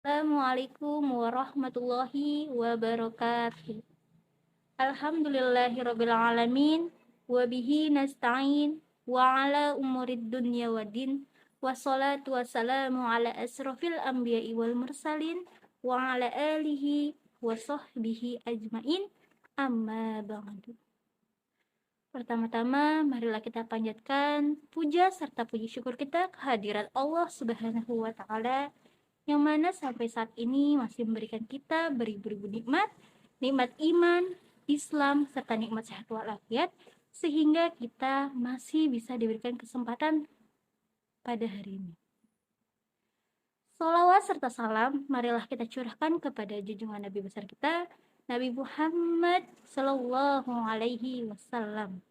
Assalamualaikum warahmatullahi wabarakatuh. Alhamdulillahirabbil alamin wa bihi nasta'in wa ala umurid dunya waddin wassalatu wassalamu ala asrofil anbiya'i wal mursalin wa ala alihi wa sahbihi ajmain amma ba'du. Pertama-tama, marilah kita panjatkan puja serta puji syukur kita kehadirat Allah Subhanahu wa Ta'ala, yang mana sampai saat ini masih memberikan kita beribu-ribu nikmat, nikmat iman, Islam, serta nikmat sehat walafiat, sehingga kita masih bisa diberikan kesempatan pada hari ini. Sholawat serta salam marilah kita curahkan kepada junjungan Nabi besar kita, Nabi Muhammad Sallallahu Alaihi Wasallam.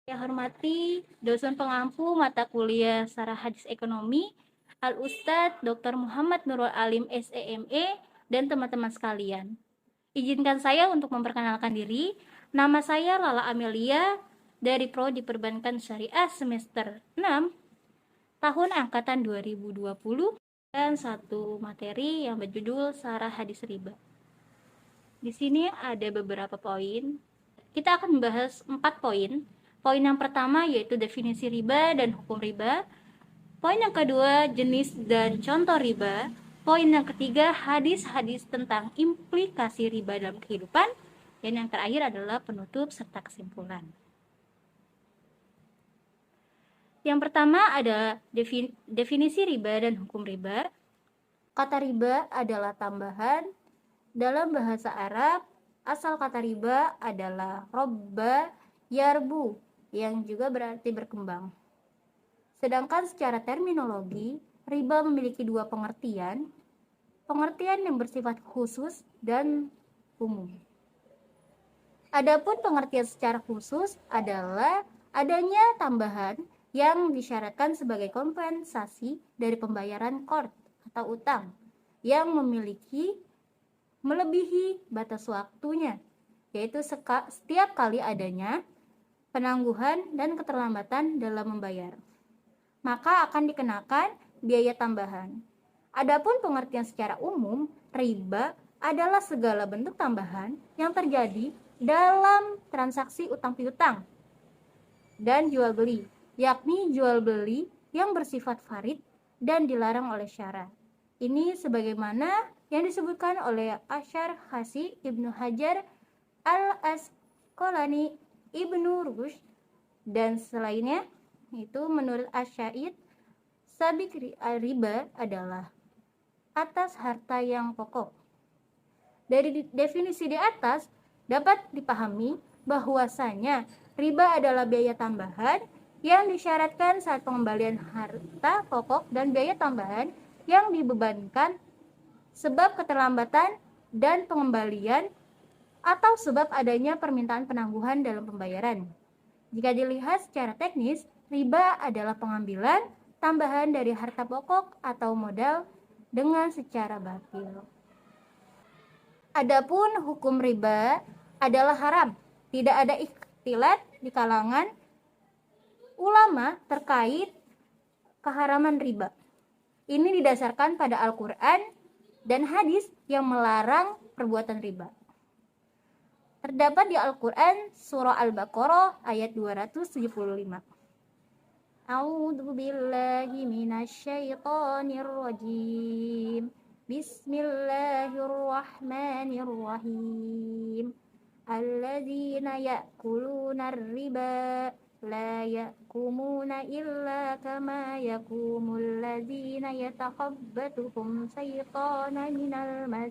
Yang hormati dosen pengampu mata kuliah Syarah Hadis Ekonomi Al-Ustadz Dr. Muhammad Nurul Alim SEME dan teman-teman sekalian. Izinkan saya untuk memperkenalkan diri. Nama saya Lala Amelia dari Prodi Perbankan Syariah semester 6 tahun angkatan 2020 dan satu materi yang berjudul Syarah Hadis Riba. Di sini ada beberapa poin. Kita akan membahas 4 poin. Poin yang pertama yaitu definisi riba dan hukum riba. Poin yang kedua, jenis dan contoh riba. Poin yang ketiga, hadis-hadis tentang implikasi riba dalam kehidupan. Dan yang terakhir adalah penutup serta kesimpulan. Yang pertama ada definisi riba dan hukum riba. Kata riba adalah tambahan. Dalam bahasa Arab, asal kata riba adalah robba yarbu, yang juga berarti berkembang. Sedangkan secara terminologi, riba memiliki dua pengertian yang bersifat khusus dan umum. Adapun pengertian secara khusus adalah adanya tambahan yang disyaratkan sebagai kompensasi dari pembayaran qard atau utang yang melebihi batas waktunya, yaitu setiap kali adanya penangguhan dan keterlambatan dalam membayar, maka akan dikenakan biaya tambahan. Adapun pengertian secara umum, riba adalah segala bentuk tambahan yang terjadi dalam transaksi utang piutang dan jual beli, yakni jual beli yang bersifat farid dan dilarang oleh syara. Ini sebagaimana yang disebutkan oleh Asy-Syarhasi Ibnu Hajar Al-Asqalani, Ibnu Rushd, dan selainnya. Itu menurut Asy-Syaikh sabik riba adalah atas harta yang pokok. Dari definisi di atas dapat dipahami bahwasanya riba adalah biaya tambahan yang disyaratkan saat pengembalian harta pokok dan biaya tambahan yang dibebankan sebab keterlambatan dan pengembalian atau sebab adanya permintaan penangguhan dalam pembayaran. Jika dilihat secara teknis, riba adalah pengambilan tambahan dari harta pokok atau modal dengan secara batil. Adapun hukum riba adalah haram. Tidak ada ikhtilat di kalangan ulama terkait keharaman riba. Ini didasarkan pada Al-Quran dan hadis yang melarang perbuatan riba. Terdapat di Al-Quran surah Al-Baqarah ayat 275. A'udzu billahi minasyaitonir rajim. Bismillahirrahmanirrahim. Alladzina ya'kulunar riba la ya'kumuna illa kama yakumul ladzina yatakhabbatuhum syaitanu minal mas.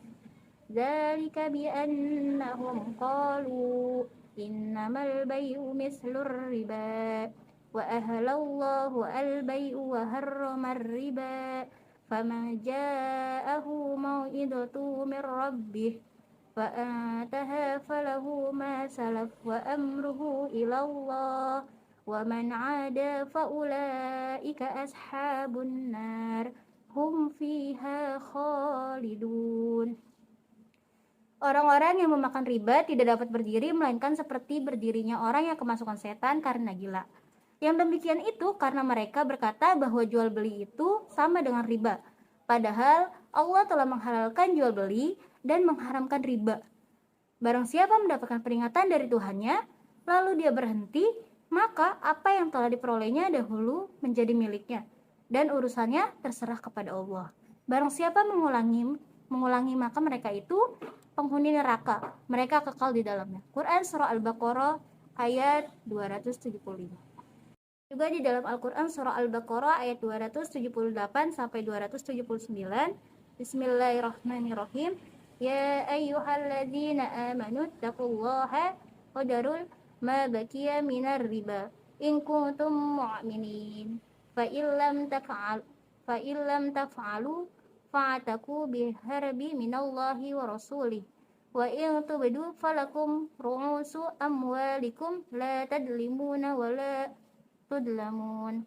Dzalika bi'annahum qalu innamal bay'u mislur riba wa ahallallahu al-bay'u wa harramar riba faman ja'ahu mau'izatu min rabbih fa antaha falahu ma salaf wa amruhu ila Allah wa man 'ada fa ulaika ashabun nar hum fiha khalidun. Orang-orang yang memakan riba tidak dapat berdiri melainkan seperti berdirinya orang yang kemasukan setan karena gila. Yang demikian itu karena mereka berkata bahwa jual beli itu sama dengan riba. Padahal Allah telah menghalalkan jual beli dan mengharamkan riba. Barang siapa mendapatkan peringatan dari Tuhannya, lalu dia berhenti, maka apa yang telah diperolehnya dahulu menjadi miliknya, dan urusannya terserah kepada Allah. Barang siapa mengulangi maka mereka itu penghuni neraka, mereka kekal di dalamnya. Quran Surah Al-Baqarah ayat 275. Juga di dalam Al-Quran Surah Al-Baqarah ayat 278 sampai 279. Bismillahirrahmanirrahim. Ya ayyuhalladzina amanu taqullaha wa darul ma baqiya minar riba in kuntum mu'minin. Fa illam taf'alu fa'taku biharbi minallahi wa rasulih. Wa in tubdu falakum ru'usu amwalikum la tadlimuna wa la tudlamun.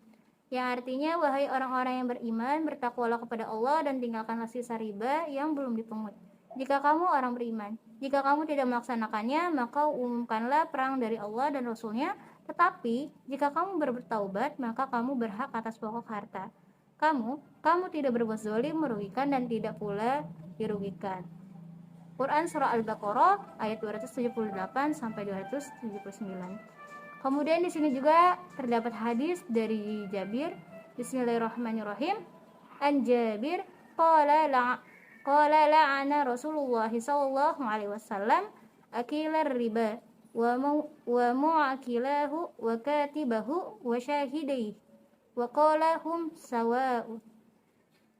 Yang artinya, wahai orang-orang yang beriman, bertakwalah kepada Allah dan tinggalkanlah sisa riba yang belum dipungut. Jika kamu orang beriman, jika kamu tidak melaksanakannya, maka umumkanlah perang dari Allah dan Rasulnya. Tetapi jika kamu bertaubat, maka kamu berhak atas pokok harta. Kamu tidak berbuat zalim, merugikan, dan tidak pula dirugikan. Quran Surah Al-Baqarah ayat 278 sampai 279. Kemudian di sini juga terdapat hadis dari Jabir. Bismillahirrahmanirrahim. An Jabir qala la'ana Rasulullah sallallahu alaihi wasallam akilar riba wa mu'akilahu wa katibahu wa syahidaihi wa qala hum sawa'u.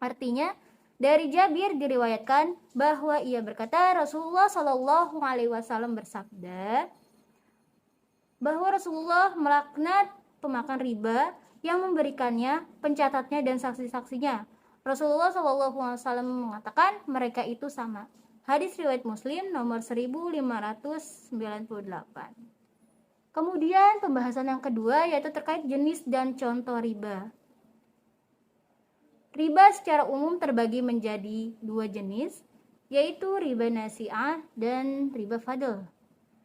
Artinya, dari Jabir diriwayatkan bahwa ia berkata, Rasulullah sallallahu alaihi wasallam bersabda bahwa Rasulullah melaknat pemakan riba yang memberikannya, pencatatnya, dan saksi-saksinya. Rasulullah SAW mengatakan mereka itu sama. Hadis riwayat Muslim nomor 1598. Kemudian pembahasan yang kedua yaitu terkait jenis dan contoh riba. Riba secara umum terbagi menjadi dua jenis, yaitu riba nasi'ah dan riba fadl.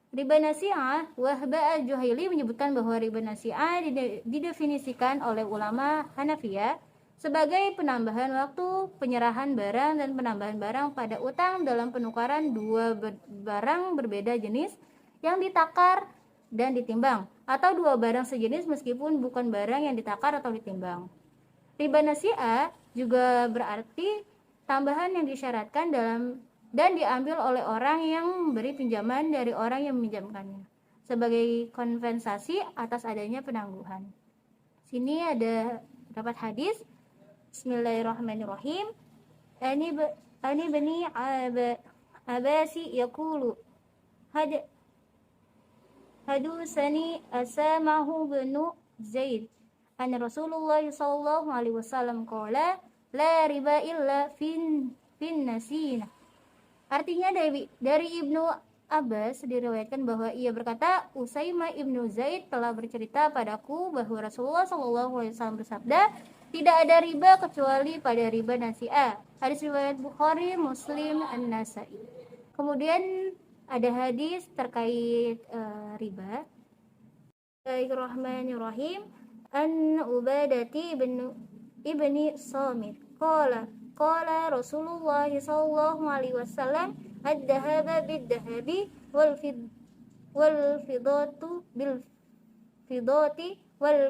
Riba nasi'ah, Wahbah al-Juhaili menyebutkan bahwa riba nasi'ah didefinisikan oleh ulama Hanafiyah sebagai penambahan waktu penyerahan barang dan penambahan barang pada utang dalam penukaran dua barang berbeda jenis yang ditakar dan ditimbang, atau dua barang sejenis meskipun bukan barang yang ditakar atau ditimbang. Riba nasi'ah juga berarti tambahan yang disyaratkan dan diambil oleh orang yang memberi pinjaman dari orang yang meminjamkannya sebagai kompensasi atas adanya penangguhan. Sini ada dapat hadis. Bismillahirrahmanirrahim. Ani bani abasi yaqulu hadusani asamahu bnu Zaid an Rasulullah sallallahu alaihi wasallam qala la riba illa fin nasina. Artinya dari Ibnu Abbas diriwayatkan bahwa ia berkata, Usaimah Ibnu Zaid telah bercerita padaku bahwa Rasulullah SAW bersabda, tidak ada riba kecuali pada riba nasi'ah. Hadis riwayat Bukhari, Muslim, An-Nasai. Kemudian ada hadis terkait riba. Bismillahirrahmanirrahim. An Ubadati ibni Samit Qala Rasulullah sallallahu alaihi wasallam ad-dhahaba bid-dhahabi wal fidatu bil fidati wal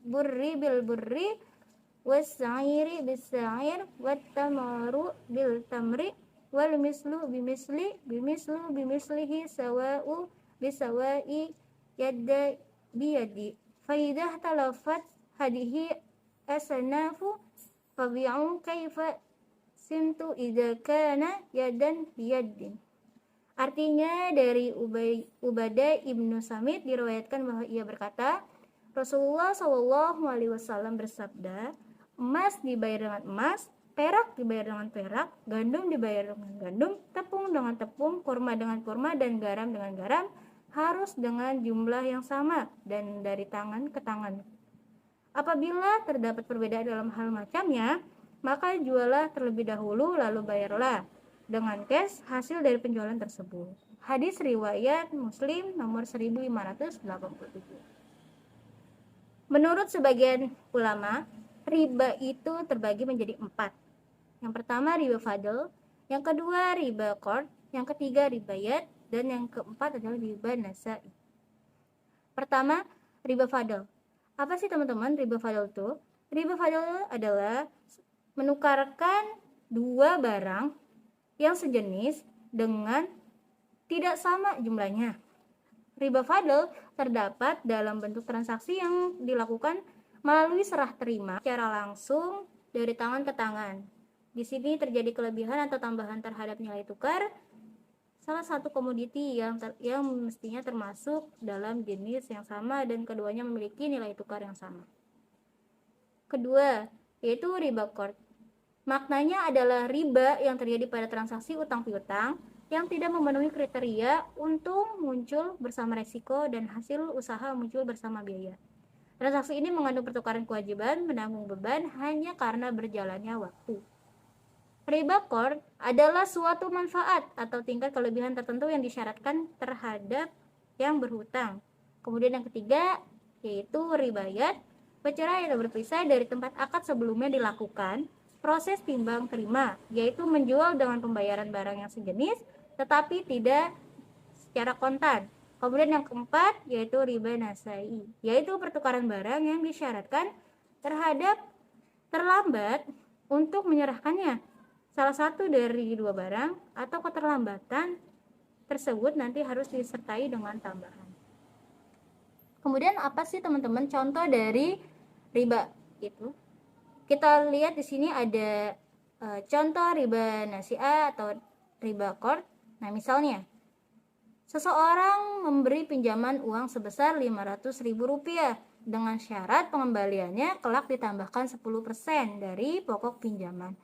burri bil burri was sa'iri bis sa'ir wat tamaru bil tamri wal mislu bimislihi sawa'u bisawa'i yadda biyadi fa idza talafat hadihi asnafu fabi'u kaifa sintu idza kana yadan biyadin. Artinya dari Ubadah ibnu Samit diriwayatkan bahwa ia berkata, Rasulullah SAW bersabda, emas dibayar dengan emas, perak dibayar dengan perak, gandum dibayar dengan gandum, tepung dengan tepung, kurma dengan kurma, dan garam dengan garam, harus dengan jumlah yang sama dan dari tangan ke tangan. Apabila terdapat perbedaan dalam hal macamnya, maka jualah terlebih dahulu lalu bayarlah dengan cash hasil dari penjualan tersebut. Hadis riwayat Muslim nomor 1587. Menurut sebagian ulama, riba itu terbagi menjadi 4. Yang pertama riba fadl, yang kedua riba qard, yang ketiga riba yad, dan yang keempat adalah riba nasai. Pertama, riba fadl. Apa sih teman-teman riba fadl itu? Riba fadl adalah menukarkan dua barang yang sejenis dengan tidak sama jumlahnya. Riba fadl terdapat dalam bentuk transaksi yang dilakukan melalui serah terima secara langsung dari tangan ke tangan. Di sini terjadi kelebihan atau tambahan terhadap nilai tukar salah satu komoditi yang mestinya termasuk dalam jenis yang sama dan keduanya memiliki nilai tukar yang sama. Kedua, yaitu riba qard. Maknanya adalah riba yang terjadi pada transaksi utang piutang yang tidak memenuhi kriteria untung muncul bersama resiko dan hasil usaha muncul bersama biaya. Transaksi ini mengandung pertukaran kewajiban menanggung beban hanya karena berjalannya waktu. Riba qard adalah suatu manfaat atau tingkat kelebihan tertentu yang disyaratkan terhadap yang berhutang. Kemudian yang ketiga yaitu riba yad, perceraian atau berpisah dari tempat akad sebelumnya dilakukan proses timbang terima, yaitu menjual dengan pembayaran barang yang sejenis tetapi tidak secara kontan. Kemudian yang keempat yaitu riba nasai, yaitu pertukaran barang yang disyaratkan terhadap terlambat untuk menyerahkannya salah satu dari dua barang atau keterlambatan tersebut nanti harus disertai dengan tambahan. Kemudian apa sih teman-teman contoh dari riba itu? Kita lihat di sini ada contoh riba nasi'ah atau riba qard. Nah, misalnya seseorang memberi pinjaman uang sebesar Rp500.000 dengan syarat pengembaliannya kelak ditambahkan 10% dari pokok pinjaman.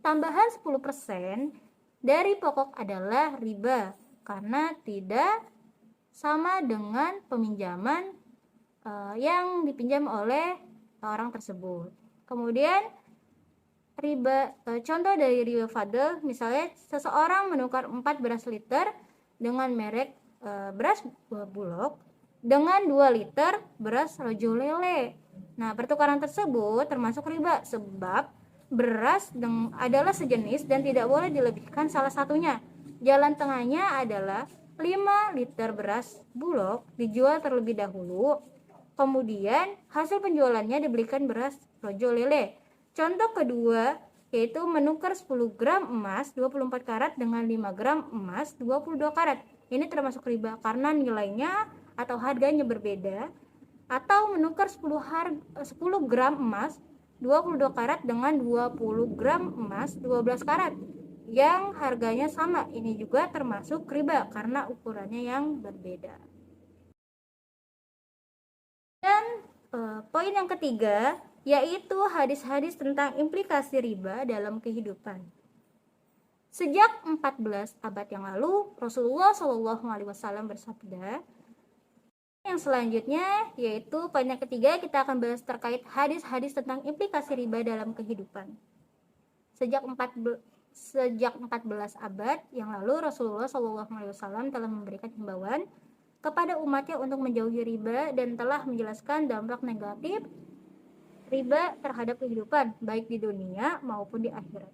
Tambahan 10% dari pokok adalah riba karena tidak sama dengan peminjaman yang dipinjam oleh orang tersebut. Kemudian riba contoh dari riba fadl, misalnya seseorang menukar 4 beras liter dengan merek beras Bulog dengan 2 liter beras Rojo Lele. Nah, pertukaran tersebut termasuk riba sebab beras adalah sejenis dan tidak boleh dilebihkan salah satunya. Jalan tengahnya adalah 5 liter beras Bulog dijual terlebih dahulu, kemudian hasil penjualannya dibelikan beras Rojo Lele. Contoh kedua yaitu menukar 10 gram emas 24 karat dengan 5 gram emas 22 karat. Ini termasuk riba karena nilainya atau harganya berbeda. Atau menukar 10 gram emas 22 karat dengan 20 gram emas 12 karat yang harganya sama. Ini juga termasuk riba karena ukurannya yang berbeda. Dan poin yang ketiga yaitu hadis-hadis tentang implikasi riba dalam kehidupan. Sejak 14 abad yang lalu, Rasulullah SAW bersabda. Yang selanjutnya yaitu poin yang ketiga, kita akan bahas terkait hadis-hadis tentang implikasi riba dalam kehidupan. Sejak 14 abad yang lalu, Rasulullah SAW telah memberikan himbauan kepada umatnya untuk menjauhi riba dan telah menjelaskan dampak negatif riba terhadap kehidupan baik di dunia maupun di akhirat.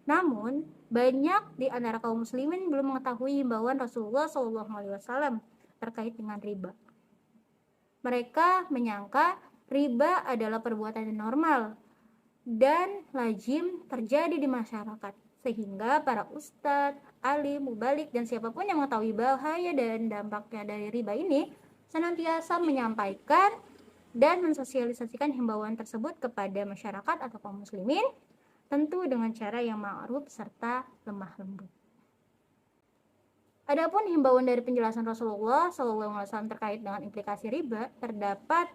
Namun, banyak di antara kaum muslimin belum mengetahui himbauan Rasulullah SAW terkait dengan riba. Mereka menyangka riba adalah perbuatan normal dan lazim terjadi di masyarakat, sehingga para ustadz, alim, mubalik, dan siapapun yang mengetahui bahaya dan dampaknya dari riba ini senantiasa menyampaikan dan mensosialisasikan himbauan tersebut kepada masyarakat atau kaum muslimin, tentu dengan cara yang ma'ruf serta lemah lembut. Adapun himbauan dari penjelasan Rasulullah SAW terkait dengan implikasi riba terdapat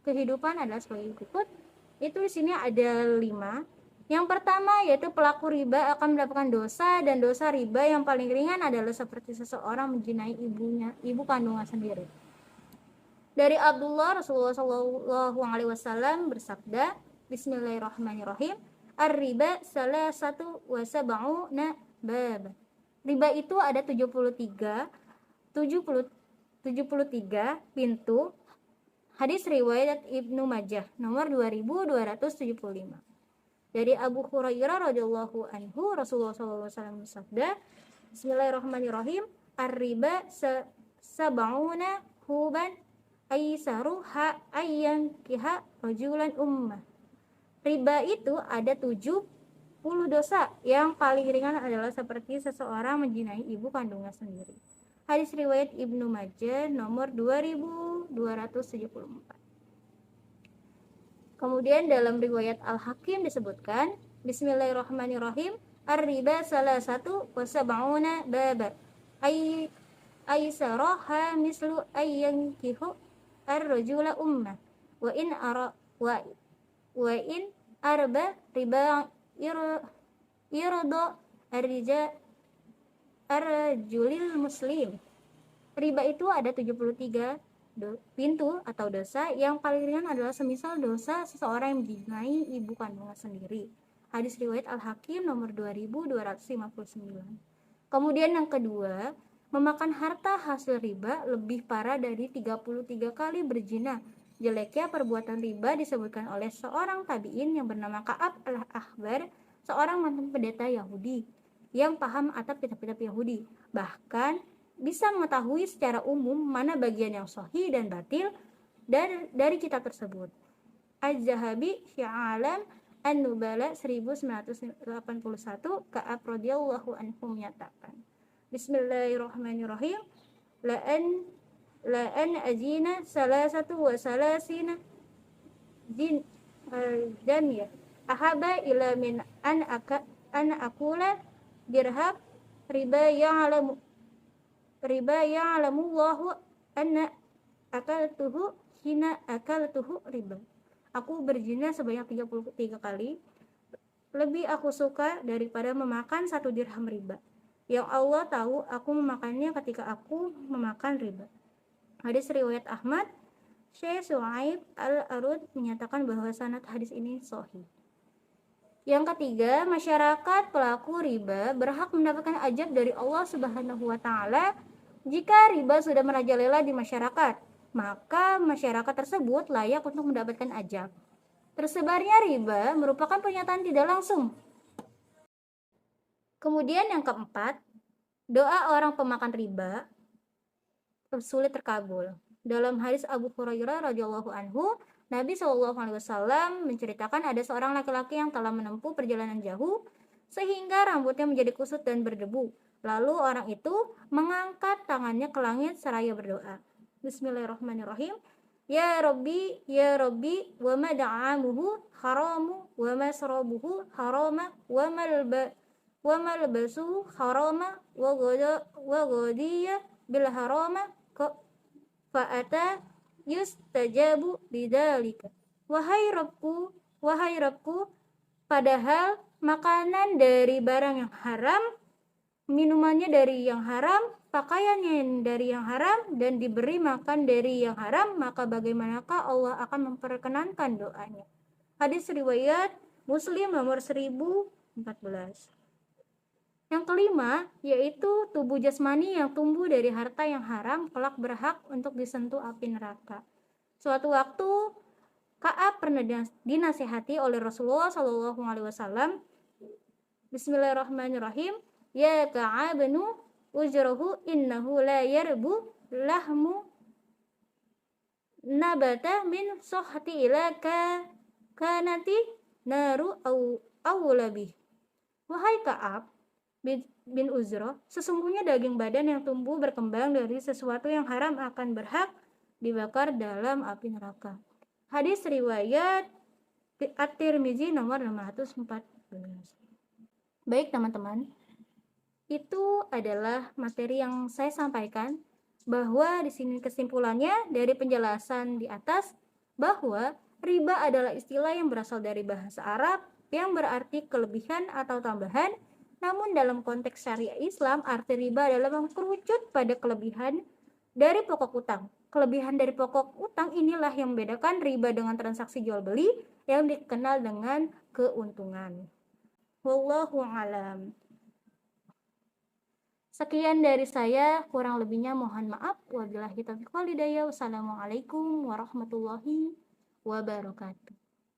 kehidupan adalah sebagai berikut. Itu di sini ada 5. Yang pertama yaitu pelaku riba akan mendapatkan dosa, dan dosa riba yang paling ringan adalah seperti seseorang menzinai ibu kandungan sendiri. Dari Abdullah, Rasulullah SAW bersabda, Bismillahirrahmanirrahim, Ar-riba salasatu wa sab'una bab. Riba itu ada 73 pintu, Hadis riwayat Ibnu Majah nomor 2275. Dari Abu Hurairah radhiyallahu anhu, Rasulullah SAW bersabda, Bismillahirrahmanirrahim, ar-riba sab'una huban aisaruha ayyan kiha rajulan ummah. Riba itu ada 70 dosa, yang paling ringan adalah seperti seseorang menjinai ibu kandungnya sendiri. Hadis riwayat Ibnu Majah nomor 2274. Kemudian dalam riwayat Al-Hakim disebutkan, Bismillahirrahmanirrahim, ar-riba salasatu wa sab'una baba aisaraha mislu ayyankihu ar-rajula ummah wa in arba riba irdo ar-rajulil muslim. Riba itu ada 73 pintu atau dosa, yang paling ringan adalah semisal dosa seseorang yang menjinai ibu kandungnya sendiri. Hadis riwayat Al-Hakim nomor 2259. Kemudian yang kedua, memakan harta hasil riba lebih parah dari 33 kali berzina. Jeleknya perbuatan riba disebutkan oleh seorang tabi'in yang bernama Ka'ab al-Ahbar, seorang mantan pendeta Yahudi yang paham atap kitab-kitab Yahudi. Bahkan bisa mengetahui secara umum mana bagian yang sahih dan batil dari kitab tersebut. Az-Zahabi fi Alam An-Nubala 1981, Ka'ab radhiyallahu anhu menyatakan, Bismillahirrahmanirrahim, la'an azina salasatu wa salasina jamiyah ahaba ila min an akula dirham riba ya'lamullahu anna akaltuhu hina akaltuhu riba. Aku berzina sebanyak 33 kali, lebih aku suka daripada memakan 1 dirham riba, yang Allah tahu aku memakannya ketika aku memakan riba. Hadis riwayat Ahmad. Syekh Su'aib Al-Arud menyatakan bahwa sanad hadis ini sahih. Yang ketiga, masyarakat pelaku riba berhak mendapatkan ajab dari Allah Subhanahu wa taala. Jika riba sudah merajalela di masyarakat, maka masyarakat tersebut layak untuk mendapatkan ajab. Tersebarnya riba merupakan pernyataan tidak langsung. Kemudian yang keempat, doa orang pemakan riba sulit terkabul. Dalam hadis Abu Hurairah radhiyallahu anhu, Nabi SAW menceritakan ada seorang laki-laki yang telah menempuh perjalanan jauh sehingga rambutnya menjadi kusut dan berdebu. Lalu orang itu mengangkat tangannya ke langit seraya berdoa. Bismillahirrahmanirrahim. Ya Rabbi, wa ma da'amuhu haramu, wa ma sarabuhu harama, wa malbasuhu harama, wa ghadiya bil harama, fa'ata yustajabu bidzalika. Wahai Rabbku, padahal makanan dari barang yang haram, minumannya dari yang haram, pakaiannya dari yang haram, dan diberi makan dari yang haram, maka bagaimanakah Allah akan memperkenankan doanya? Hadis riwayat Muslim nomor 1014. Yang kelima, yaitu tubuh jasmani yang tumbuh dari harta yang haram kelak berhak untuk disentuh api neraka. Suatu waktu, Ka'ab pernah dinasihati oleh Rasulullah SAW. Bismillahirrahmanirrahim. Ya Ka'abnu ujrahu innahu la yarbu lahmu nabata min sohati ila kanati naru awulabih. Wahai Ka'ab bin Uzrah, sesungguhnya daging badan yang tumbuh berkembang dari sesuatu yang haram akan berhak dibakar dalam api neraka. Hadis riwayat At-Tirmizi nomor 514. Baik teman-teman, itu adalah materi yang saya sampaikan, bahwa di sini kesimpulannya dari penjelasan di atas bahwa riba adalah istilah yang berasal dari bahasa Arab yang berarti kelebihan atau tambahan. Namun dalam konteks syariah Islam, arti riba adalah mengkerucut pada kelebihan dari pokok utang. Kelebihan dari pokok utang inilah yang membedakan riba dengan transaksi jual beli yang dikenal dengan keuntungan. Wallahu a'lam. Sekian dari saya, kurang lebihnya mohon maaf. Wabillahi taufiq wal hidayah. Wassalamualaikum warahmatullahi wabarakatuh.